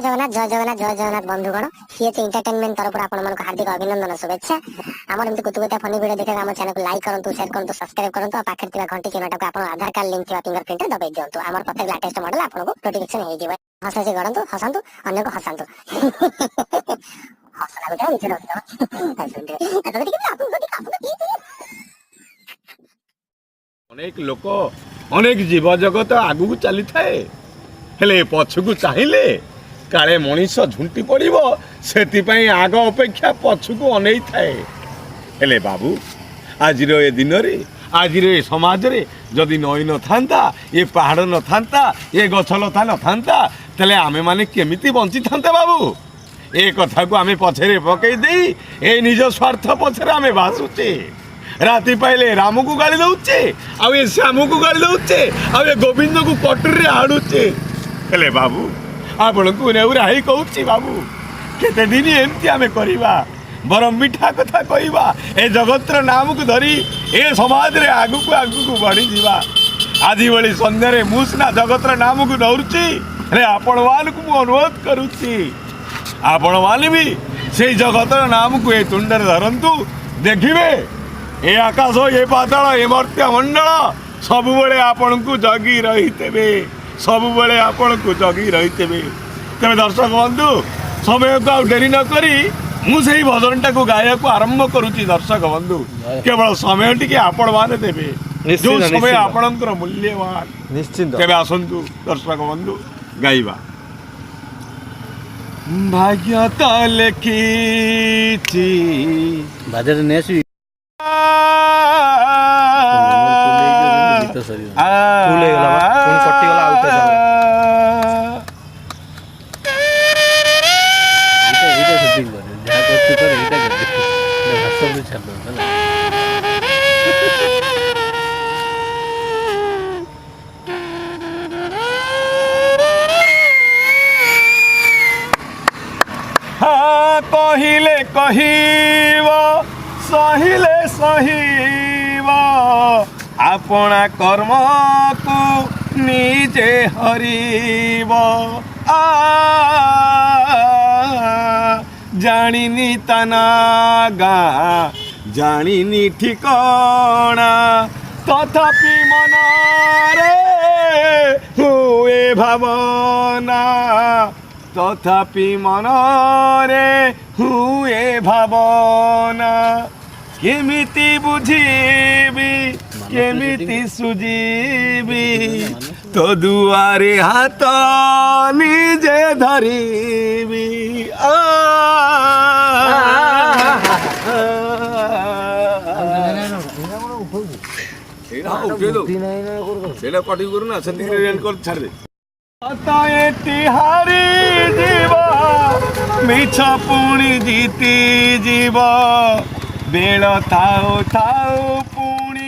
जगन्नाथ जय जगन्नाथ बंधुगण CH entertainment तरफ आपको हार्दिक अभिनंदन शुभेच्छा आम एमती कुतुकुतिया फनी वीडियो देखा आम चैनल को लाइक करूँ शेयर करूँ सब्सक्राइब करूँ पाखे घंटी चिन्हटा को आप आधार कार्ड लिंक फिंगरप्रिंट दबाई दिंतु आम प्रत्येक लेटेस्ट मॉडल आपको नोटिफिकेशन हो हसी गढ़ु हसतु अन्य को हसातु अनेक लोक अनेक जीव जगत आगू चली थाए हेले पछकू चाहिए काले मनीष झुंटी पड़ो से आग अपेक्षा पछकू अनेई थाए हेले बाबू आज ए दिन आज ए समाज रे जदि नई न था ये पहाड़ न था ये गछ लता न था तेले आमे माने केमिति बंची था बाबू ए कथा को आमे पछरे पकई दे ए निज स्वार्थ पछरे आमे भासुचे राति पाइले राम को गाड़ी दौचे आउ ये श्याम को गाड़ी दौचे आउ ये गोविंद को कटुरी हाड़ुचे हेले बाबू आपण को नेउरा ही कहूची बाबू केते दिन एमती आमे करिबा बरम मीठा कथा कहवा ए जगतर नाम को धरी ए समाज रे आगु को बढ़ी जीवा आदि बड़ी संध्यारे मुसना जगतर नाम को दौरुची रे आपण मान को अनुरोध करूची आपण मान भी से जगतर नाम को ए तुंडर धरंतु देखिबे ए आकाश ये पाताल ए मर्त्य मंडल सब बड़े आपण को जगी रहीते सब बड़े आपण को जगी रहीते तेरे दर्शक बंधु समय को डेरी न करी मुझे भजन टाक गाया को आरंभ करुच्ची दर्शक बंधु केवल समय टी आपण मैंने देवे जो समय आपणकर मूल्यवान निश्चित तेरे आसतु दर्शक बंधु गाइबा भाग्य तो लिखी बाजार नेसी कहिले कहिब सहिले सहिब आपना कर्म को निजे हरिब जानिनी तना गाँ जानिनी ठिकाना तथापि मन रे हुए भावना तथापि मन रे हुए भावना केमिति बुझीबी केमिति सुजीबी तो दुआरे हाथ निजे धरीबी कटी करूना से छाड़ दे हारी जीव मिछ पुणी जीती जीव बेल थाऊ थाऊ पुणी